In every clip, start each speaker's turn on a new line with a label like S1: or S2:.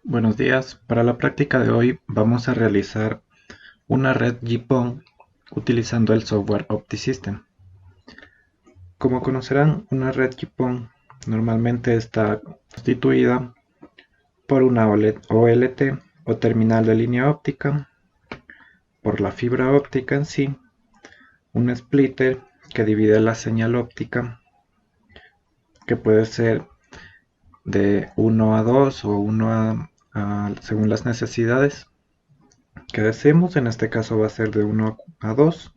S1: Buenos días, para la práctica de hoy vamos a realizar una red GPON utilizando el software OptiSystem. Como conocerán, una red GPON normalmente está constituida por una OLT o terminal de línea óptica, por la fibra óptica en sí, un splitter que divide la señal óptica, que puede ser de 1 a 2 o 1 según las necesidades que deseemos. En este caso va a ser de 1 a 2,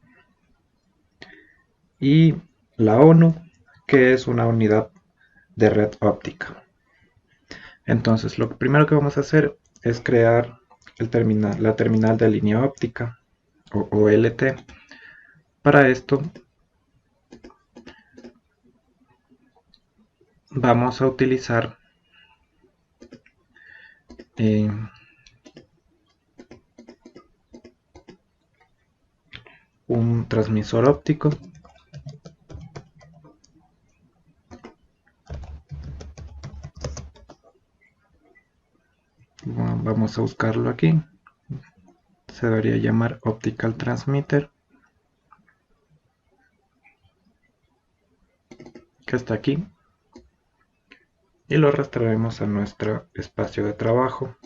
S1: y la ONU, que es una unidad de red óptica. Entonces lo primero que vamos a hacer es crear la terminal de línea óptica o OLT. Para esto vamos a utilizar eh, un transmisor óptico. Vamos a buscarlo aquí. Se debería llamar Optical Transmitter, que está aquí, y lo arrastraremos a nuestro espacio de trabajo.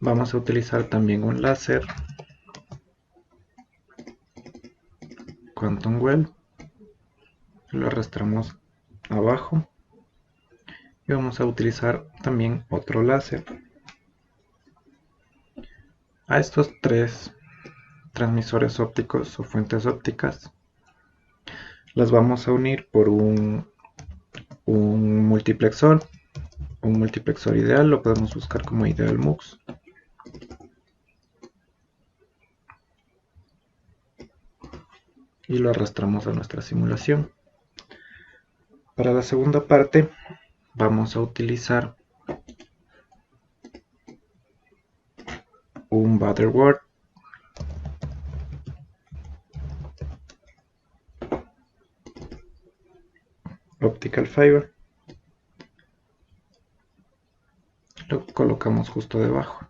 S1: Vamos a utilizar también un láser Quantum Well, lo arrastramos abajo, y vamos a utilizar también otro láser. A estos tres transmisores ópticos o fuentes ópticas las vamos a unir por un multiplexor ideal. Lo podemos buscar como Ideal Mux. Y lo arrastramos a nuestra simulación. Para la segunda parte vamos a utilizar un Butterworth Optical Fiber. Lo colocamos justo debajo.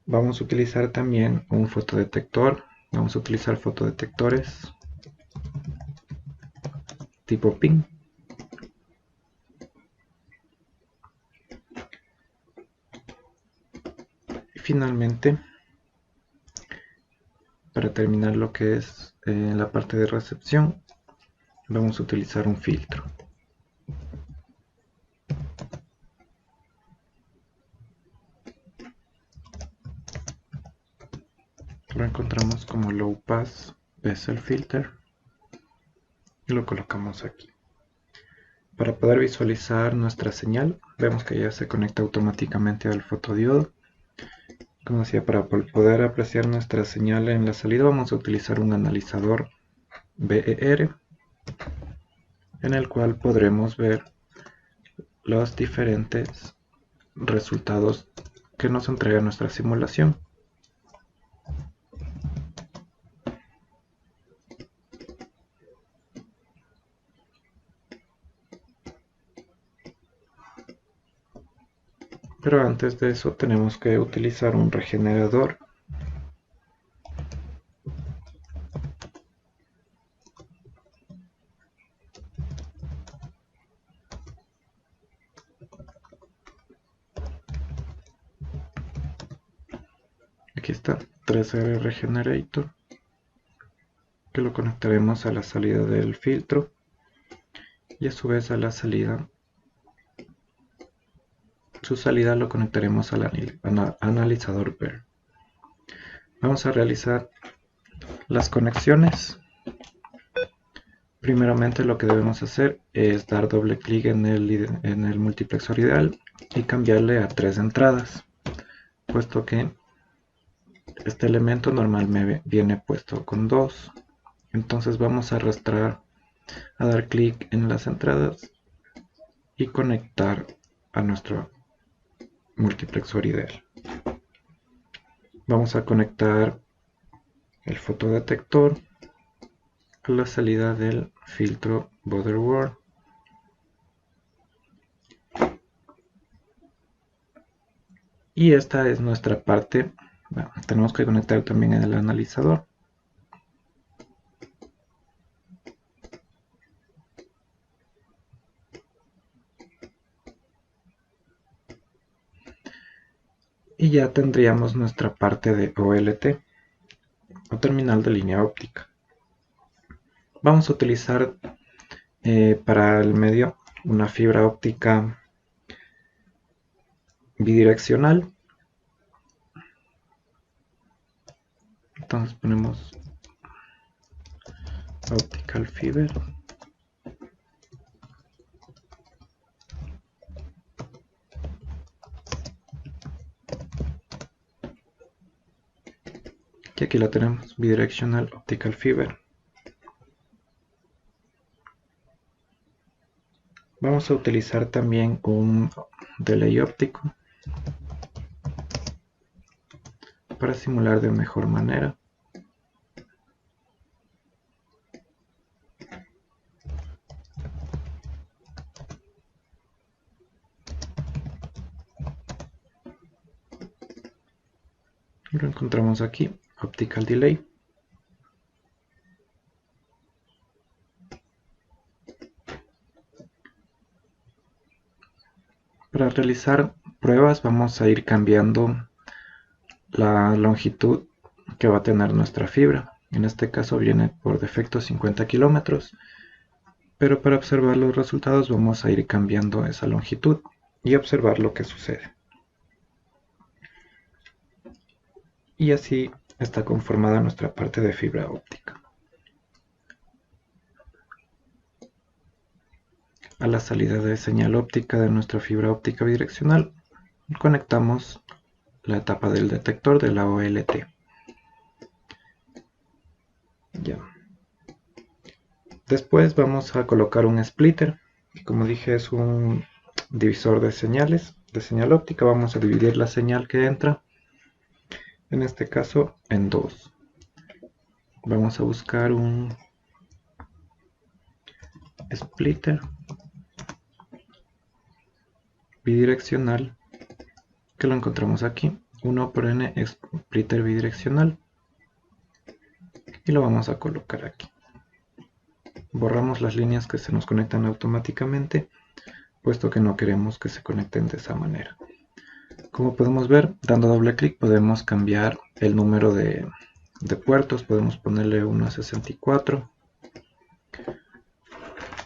S1: Vamos a utilizar también un fotodetector. Vamos a utilizar fotodetectores tipo PIN. Y finalmente, para terminar lo que es la parte de recepción, vamos a utilizar un filtro. Lo encontramos como Low Pass Bezel Filter y lo colocamos aquí. Para poder visualizar nuestra señal, vemos que ya se conecta automáticamente al fotodiodo. Como decía, para poder apreciar nuestra señal en la salida vamos a utilizar un analizador BER, en el cual podremos ver los diferentes resultados que nos entrega nuestra simulación. Pero antes de eso tenemos que utilizar un regenerador. Aquí está, 3R Regenerator, que lo conectaremos a la salida del filtro y a su vez a la salida. Su salida lo conectaremos al analizador BER. Vamos a realizar las conexiones. Primeramente lo que debemos hacer es dar doble clic en el multiplexor ideal y cambiarle a 3 entradas, puesto que este elemento normalmente viene puesto con 2. Entonces vamos a arrastrar, a dar clic en las entradas y conectar a nuestro multiplexor ideal. Vamos a conectar el fotodetector a la salida del filtro Butterworth. Y esta es nuestra parte. Bueno, tenemos que conectar también el analizador. Y ya tendríamos nuestra parte de OLT o terminal de línea óptica. Vamos a utilizar para el medio una fibra óptica bidireccional. Entonces ponemos optical fiber. Y aquí la tenemos, bidirectional optical fiber. Vamos a utilizar también un delay óptico para simular de mejor manera. Lo encontramos aquí, optical delay. Para realizar pruebas vamos a ir cambiando la longitud que va a tener nuestra fibra. En este caso viene por defecto 50 kilómetros, pero para observar los resultados vamos a ir cambiando esa longitud y observar lo que sucede. Y así está conformada nuestra parte de fibra óptica. A la salida de señal óptica de nuestra fibra óptica bidireccional conectamos la etapa del detector de la OLT. Ya. Después vamos a colocar un splitter, que como dije es un divisor de señales, de señal óptica. Vamos a dividir la señal que entra, en este caso, en dos. Vamos a buscar un splitter bidireccional, que lo encontramos aquí, 1x splitter bidireccional, y lo vamos a colocar aquí. Borramos las líneas que se nos conectan automáticamente, puesto que no queremos que se conecten de esa manera. Como podemos ver, dando doble clic podemos cambiar el número de puertos. Podemos ponerle 1 a 64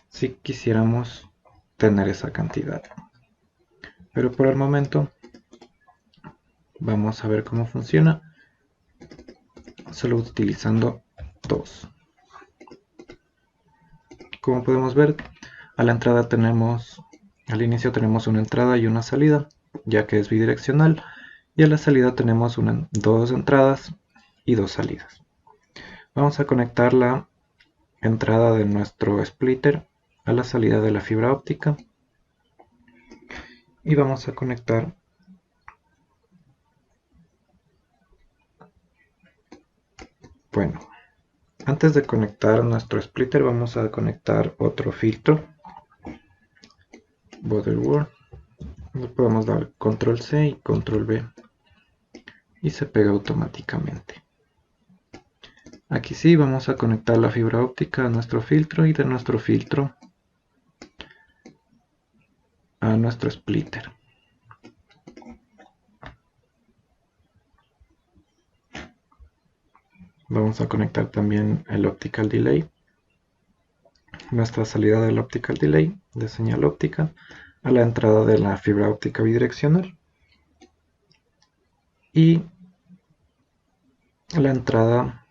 S1: si quisiéramos tener esa cantidad, pero por el momento vamos a ver cómo funciona solo utilizando 2. Como podemos ver, a la entrada tenemos, al inicio tenemos una entrada y una salida, ya que es bidireccional, y a la salida tenemos dos entradas y dos salidas. Vamos a conectar la entrada de nuestro splitter a la salida de la fibra óptica y vamos a conectar antes de conectar nuestro splitter vamos a conectar otro filtro, border word. Le podemos dar control C y control V y se pega automáticamente. Aquí sí vamos a conectar la fibra óptica a nuestro filtro y de nuestro filtro a nuestro splitter. Vamos a conectar también el optical delay, nuestra salida del optical delay de señal óptica a la entrada de la fibra óptica bidireccional y la entrada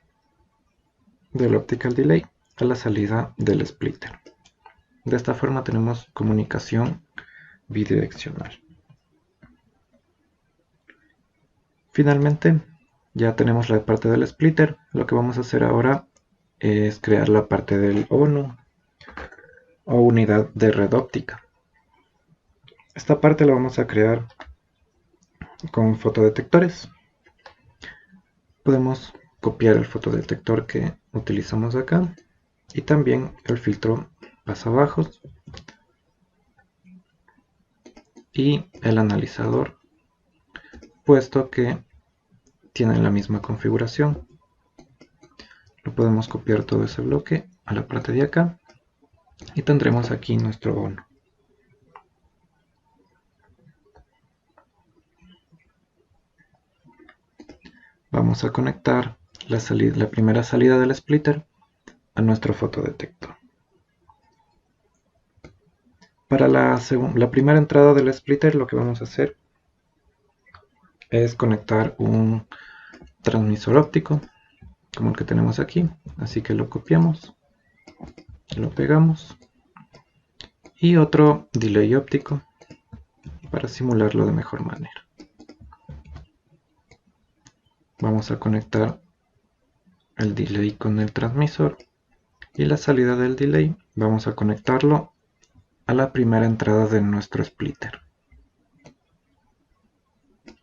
S1: del optical delay a la salida del splitter. De esta forma tenemos comunicación bidireccional. Finalmente ya tenemos la parte del splitter. Lo que vamos a hacer ahora es crear la parte del ONU o unidad de red óptica. Esta parte la vamos a crear con fotodetectores. Podemos copiar el fotodetector que utilizamos acá y también el filtro pasabajos y el analizador puesto que tienen la misma configuración. Lo podemos copiar todo ese bloque a la parte de acá y tendremos aquí nuestro ONU. Vamos a conectar la primera salida del splitter a nuestro fotodetector. Para la primera entrada del splitter lo que vamos a hacer es conectar un transmisor óptico como el que tenemos aquí, así que lo copiamos, lo pegamos, y otro delay óptico para simularlo de mejor manera. Vamos a conectar el delay con el transmisor y la salida del delay vamos a conectarlo a la primera entrada de nuestro splitter.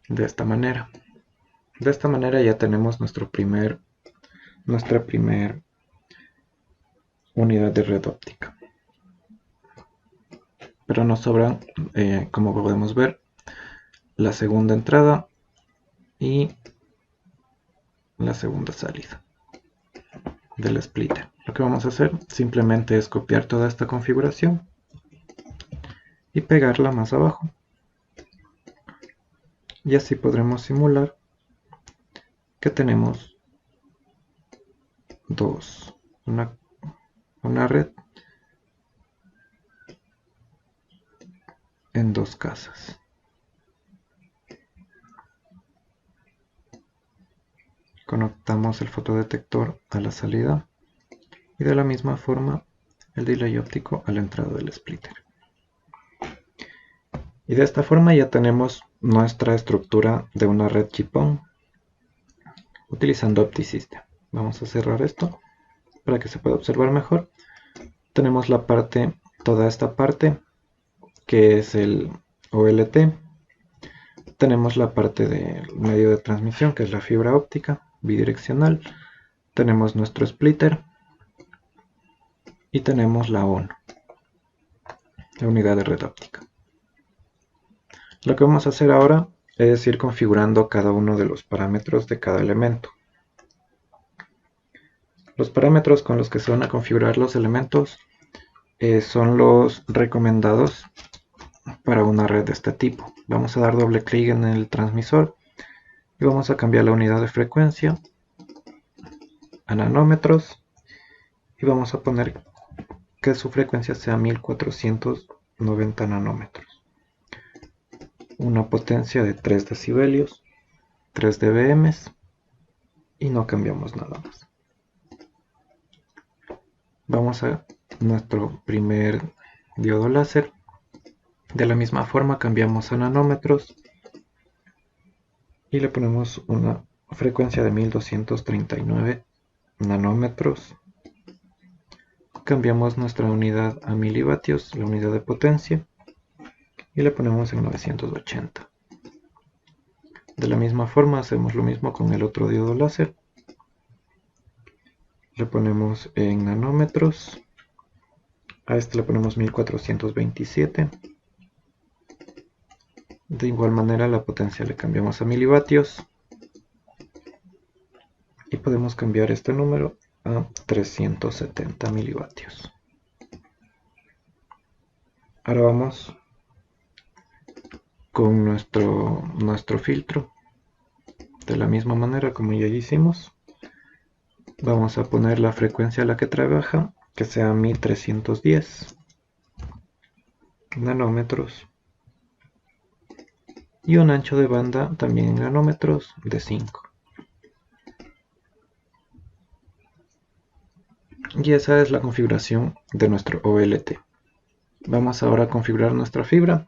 S1: De esta manera. De esta manera ya tenemos nuestra primera unidad de red óptica. Pero nos sobran, como podemos ver, la segunda entrada y la segunda salida del splitter. Lo que vamos a hacer simplemente es copiar toda esta configuración y pegarla más abajo. Y así podremos simular que tenemos una red en dos casas. Conectamos el fotodetector a la salida y de la misma forma el delay óptico a la entrada del splitter. Y de esta forma ya tenemos nuestra estructura de una red GPON utilizando OptiSystem. Vamos a cerrar esto para que se pueda observar mejor. Tenemos toda esta parte que es el OLT. Tenemos la parte del medio de transmisión que es la fibra óptica bidireccional. Tenemos nuestro splitter y tenemos la ONU, la unidad de red óptica. Lo que vamos a hacer ahora es ir configurando cada uno de los parámetros de cada elemento. Los parámetros con los que se van a configurar los elementos son los recomendados para una red de este tipo. Vamos a dar doble clic en el transmisor y vamos a cambiar la unidad de frecuencia a nanómetros y vamos a poner que su frecuencia sea 1490 nanómetros. Una potencia de 3 decibelios, 3 dBm y no cambiamos nada más. Vamos a nuestro primer diodo láser. De la misma forma cambiamos a nanómetros y le ponemos una frecuencia de 1239 nanómetros. Cambiamos nuestra unidad a milivatios, la unidad de potencia, y le ponemos en 980. De la misma forma hacemos lo mismo con el otro diodo láser. Le ponemos en nanómetros, a este le ponemos 1427. De igual manera la potencia le cambiamos a milivatios y podemos cambiar este número a 370 milivatios. Ahora vamos con nuestro filtro. De la misma manera como ya hicimos, vamos a poner la frecuencia a la que trabaja, que sea 1310 nanómetros, y un ancho de banda también en nanómetros de 5. Y esa es la configuración de nuestro OLT. Vamos ahora a configurar nuestra fibra.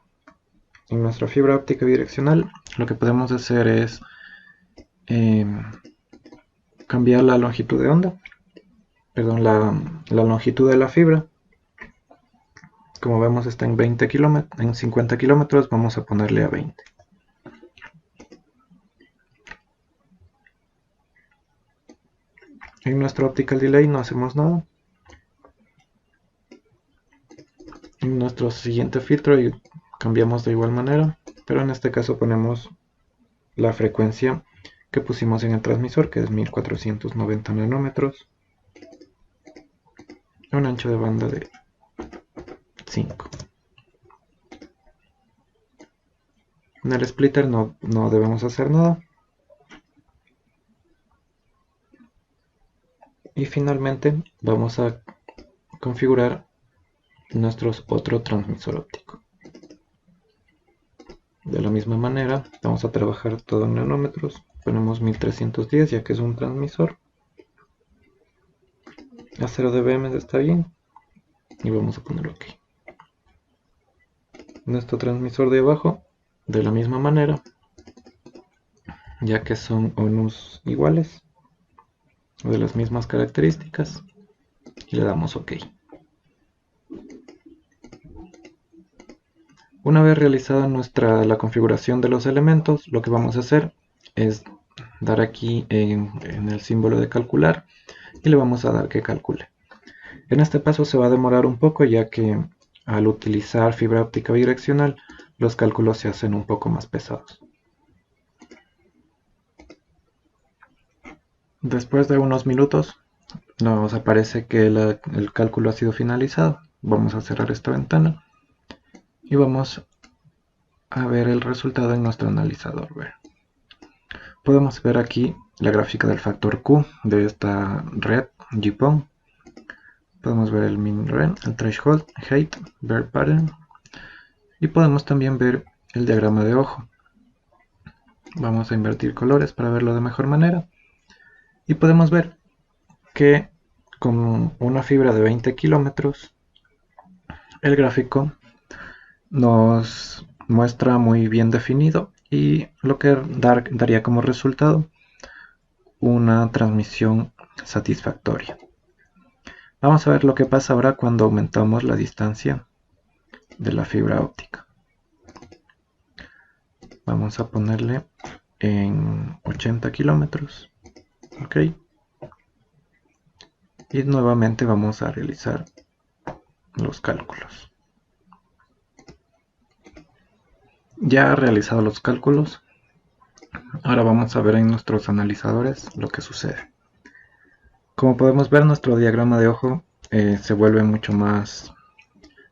S1: En nuestra fibra óptica bidireccional lo que podemos hacer es cambiar la longitud de onda, perdón, la longitud de la fibra. Como vemos está en 50 kilómetros, vamos a ponerle a 20. En nuestro optical delay no hacemos nada. En nuestro siguiente filtro cambiamos de igual manera, pero en este caso ponemos la frecuencia que pusimos en el transmisor, que es 1490 nanómetros, un ancho de banda de 5. En el splitter no debemos hacer nada. Y finalmente vamos a configurar nuestro otro transmisor óptico. De la misma manera vamos a trabajar todo en nanómetros. Ponemos 1310 ya que es un transmisor. A 0 dBm está bien. Y vamos a poner OK. Nuestro transmisor de abajo, de la misma manera, ya que son ONUs iguales, de las mismas características, y le damos OK. Una vez realizada la configuración de los elementos, lo que vamos a hacer es dar aquí en el símbolo de calcular y le vamos a dar que calcule. En este paso se va a demorar un poco, ya que al utilizar fibra óptica bidireccional los cálculos se hacen un poco más pesados. Después de unos minutos nos aparece que el cálculo ha sido finalizado. Vamos a cerrar esta ventana y vamos a ver el resultado en nuestro analizador. Podemos ver aquí la gráfica del factor Q de esta red GPON. Podemos ver el min ren, el threshold, height, bear pattern, y podemos también ver el diagrama de ojo. Vamos a invertir colores para verlo de mejor manera y podemos ver que con una fibra de 20 kilómetros el gráfico nos muestra muy bien definido y lo que daría como resultado una transmisión satisfactoria. Vamos a ver lo que pasa ahora cuando aumentamos la distancia de la fibra óptica. Vamos a ponerle en 80 kilómetros. OK. Y nuevamente vamos a realizar los cálculos. Ya realizado los cálculos, ahora vamos a ver en nuestros analizadores lo que sucede. Como podemos ver, nuestro diagrama de ojo se vuelve mucho más,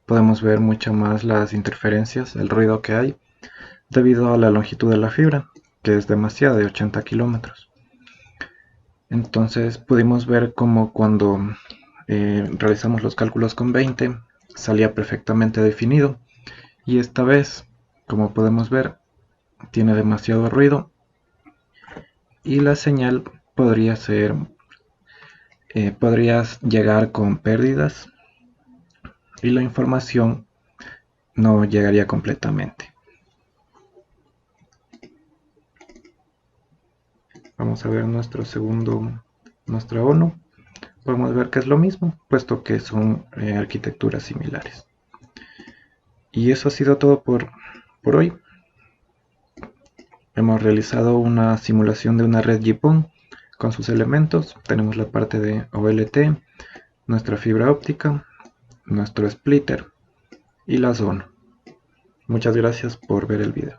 S1: podemos ver mucho más las interferencias, el ruido que hay, debido a la longitud de la fibra, que es demasiada, de 80 kilómetros. Entonces pudimos ver como cuando realizamos los cálculos con 20 salía perfectamente definido, y esta vez, como podemos ver, tiene demasiado ruido y la señal podría llegar con pérdidas y la información no llegaría completamente. Vamos a ver nuestra ONU. Podemos ver que es lo mismo, puesto que son arquitecturas similares. Y eso ha sido todo por hoy. Hemos realizado una simulación de una red GPON con sus elementos. Tenemos la parte de OLT, nuestra fibra óptica, nuestro splitter y la zona. Muchas gracias por ver el video.